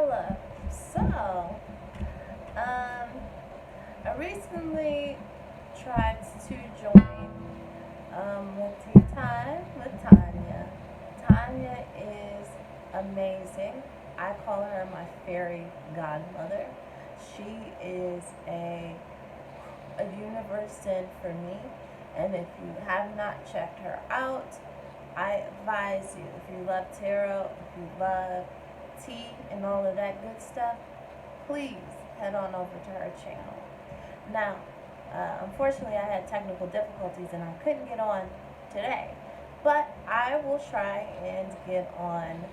Hello. So, I recently tried to join with Tea Time with Tanya. Tanya is amazing. I call her my fairy godmother. She is a universe sent for me. And if you have not checked her out, I advise you, if you love tarot, if you love tea and all of that good stuff, please head on over to her channel. Now, unfortunately, I had technical difficulties and I couldn't get on today, but I will try and get on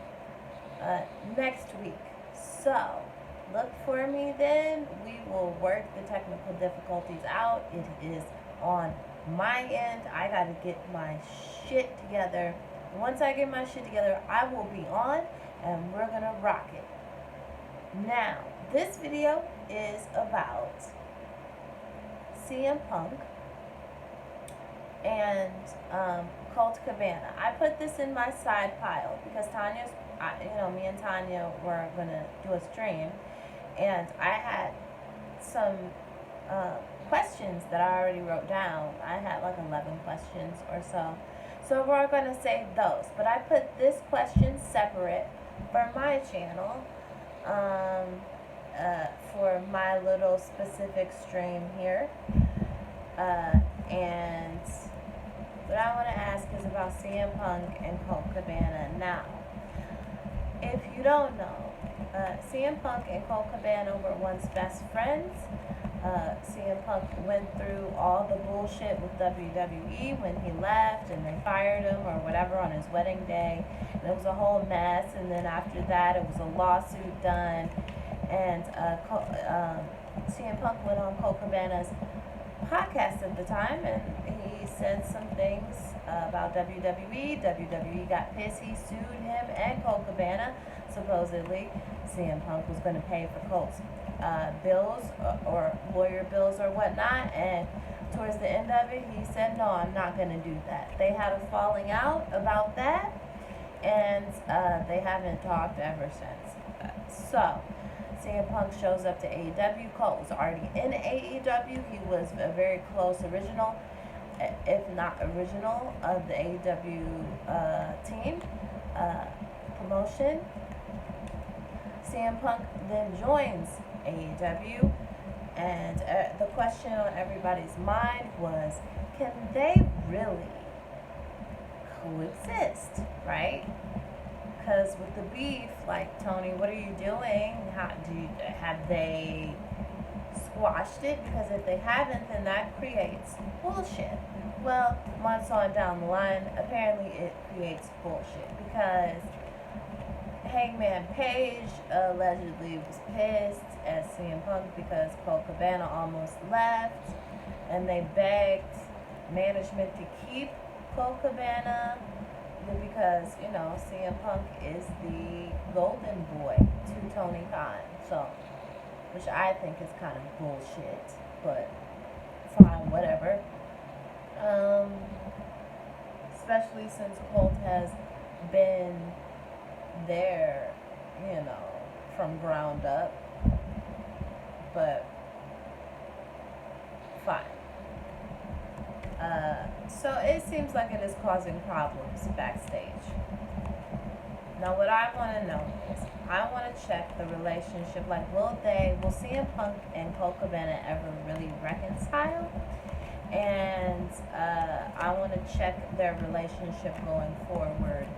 next week. So, look for me then. We will work the technical difficulties out. It is on my end. I got to get my shit together. Once I get my shit together, I will be on and we're going to rock it. Now, this video is about CM Punk and Colt Cabana. I put this in my side pile because me and Tanya were going to do a stream, and I had some questions that I already wrote down. I had like 11 questions or so. So we're going to save those. But I put this question separate for my channel, for my little specific stream here. And what I want to ask is about CM Punk and Colt Cabana. Now, if you don't know, CM Punk and Colt Cabana were once best friends. CM Punk went through all the bullshit with WWE when he left and they fired him or whatever on his wedding day. And it was a whole mess. And then after that, it was a lawsuit done. And CM Punk went on Colt Cabana's podcast at the time and he said some things about WWE. WWE got pissed. He sued him and Colt Cabana. Supposedly, CM Punk was going to pay for Colt's bills or lawyer bills or whatnot, and towards the end of it he said, no, I'm not going to do that. They had a falling out about that, and they haven't talked ever since. So CM Punk shows up to AEW. Colt was already in AEW. He was a very close original, if not original, of the AEW team promotion. CM Punk then joins AEW, and the question on everybody's mind was, can they really coexist, right? Because with the beef, like, Tony, what are you doing? Have they squashed it? Because if they haven't, then that creates bullshit. Well, months on down the line, apparently it creates bullshit because Hangman Page allegedly was pissed at CM Punk because Colt Cabana almost left, and they begged management to keep Colt Cabana because, CM Punk is the golden boy to Tony Khan, so, which I think is kind of bullshit, but fine, whatever. Especially since Colt has been there, from ground up, but fine. So it seems like it is causing problems backstage. Now what I want to know is, I want to check the relationship, like will CM Punk and Colt Cabana ever really reconcile? And I want to check their relationship going forward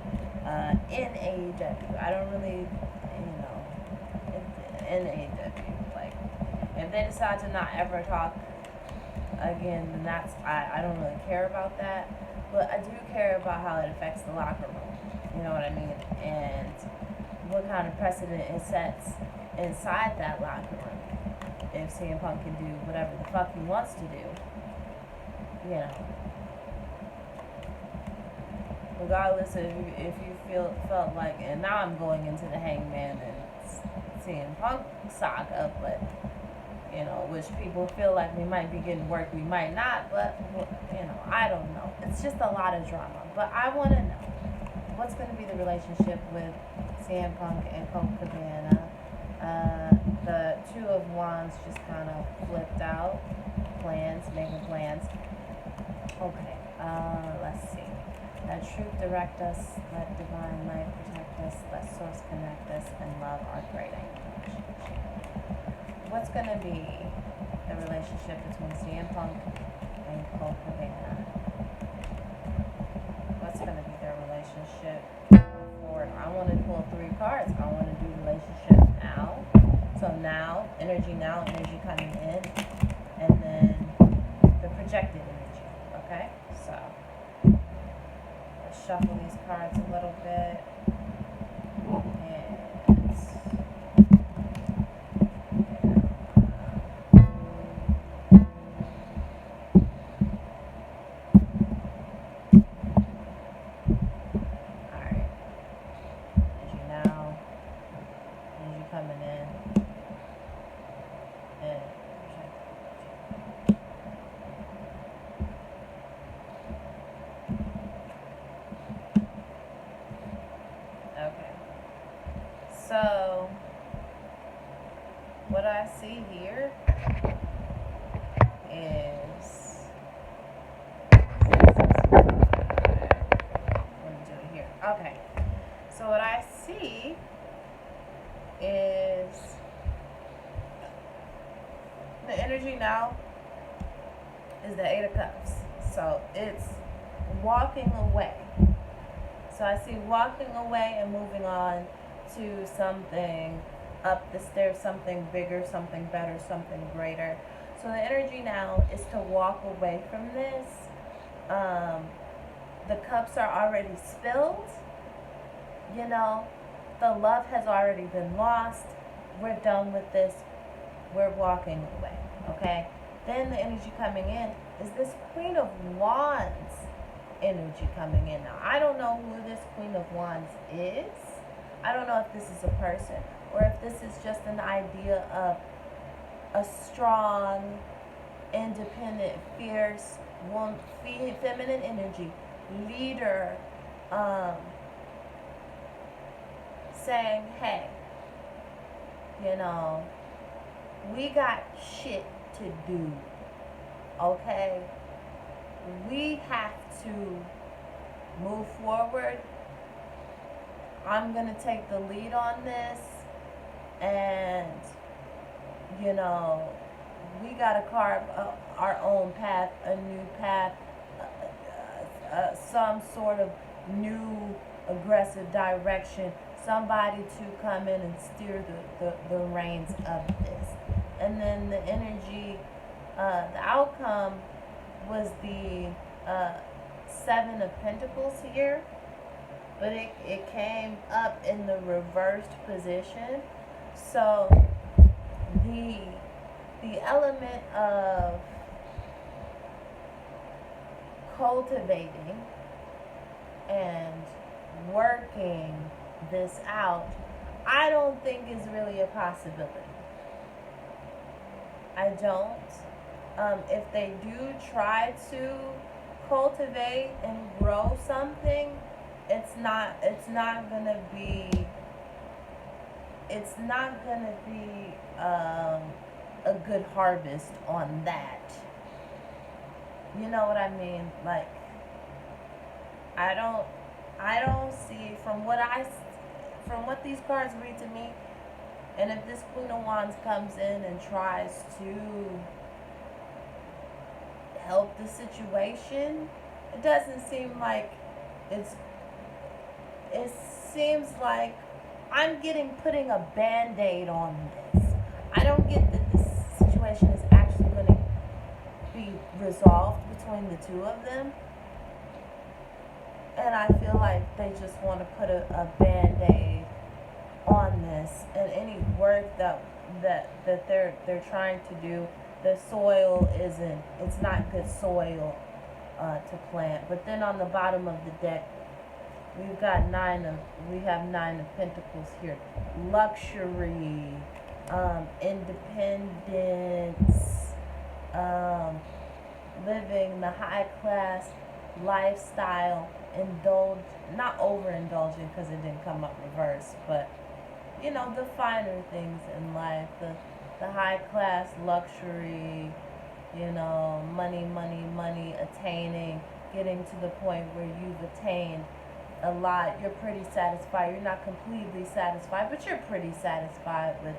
in AEW. I don't really, in AEW. Like, if they decide to not ever talk again, then I don't really care about that. But I do care about how it affects the locker room. You know what I mean? And what kind of precedent it sets inside that locker room. If CM Punk can do whatever the fuck he wants to do. Regardless if you felt like, and now I'm going into the Hangman and CM Punk saga, but which people feel like we might be getting work, we might not, but I don't know. It's just a lot of drama. But I want to know what's going to be the relationship with CM Punk and Colt Cabana. The Two of Wands just kind of flipped out. Plans, making plans. Okay, let's see. Let truth direct us, let divine light protect us, let source connect us, and love our great anguish. What's going to be the relationship between CM Punk and Colt Cabana? What's going to be their relationship forward? I want to pull 3 cards. I want to do relationship now. So now, energy coming in, and then the projected energy. Okay, so let's shuffle these cards a little bit. So, what I see here is, okay. So what I see is the energy now is the 8 of Cups. So it's walking away. So I see walking away and moving on to something up the stairs, something bigger, something better, something greater. So the energy now is to walk away from this. The cups are already spilled. You know, the love has already been lost. We're done with this. We're walking away. Okay? Then the energy coming in is this Queen of Wands energy coming in. Now, I don't know who this Queen of Wands is. I don't know if this is a person or if this is just an idea of a strong, independent, fierce, feminine energy, leader, saying, hey, you know, we got shit to do, okay? We have to move forward. I'm going to take the lead on this, and, you know, we got to carve our own path, a new path, some sort of new aggressive direction, somebody to come in and steer the reins of this. And then the energy, the outcome was the 7 of Pentacles here. But it came up in the reversed position. So the element of cultivating and working this out, I don't think is really a possibility. I don't. If they do try to cultivate and grow something, it's not gonna be a good harvest on that. You know what I mean? Like, I don't see from what these cards read to me, and if this Queen of Wands comes in and tries to help the situation, it doesn't seem like it seems like I'm putting a band-aid on this. I don't get that this situation is actually going to be resolved between the two of them. And I feel like they just want to put a band-aid on this, and any work that they're trying to do, the soil it's not good soil to plant. But then on the bottom of the deck, we have 9 of Pentacles here. Luxury, independence, living the high class lifestyle, not overindulging because it didn't come up reverse, but you know, the finer things in life, the high class luxury, you know, money, money, money, attaining, getting to the point where you've attained a lot. You're pretty satisfied. You're not completely satisfied, but you're pretty satisfied with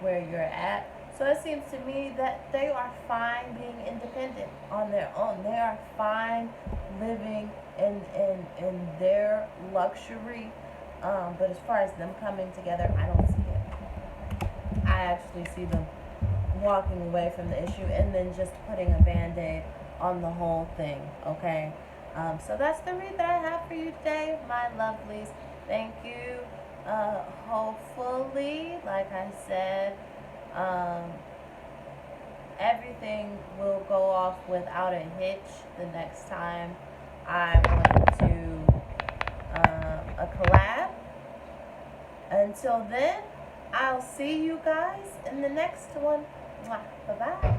where you're at. So it seems to me that they are fine being independent on their own. They are fine living in their luxury. But as far as them coming together, I don't see it. I actually see them walking away from the issue and then just putting a band-aid on the whole thing, okay? So that's the read that I have for you today, my lovelies. Thank you. Hopefully, like I said, everything will go off without a hitch the next time I want to do a collab. Until then, I'll see you guys in the next one. Bye bye.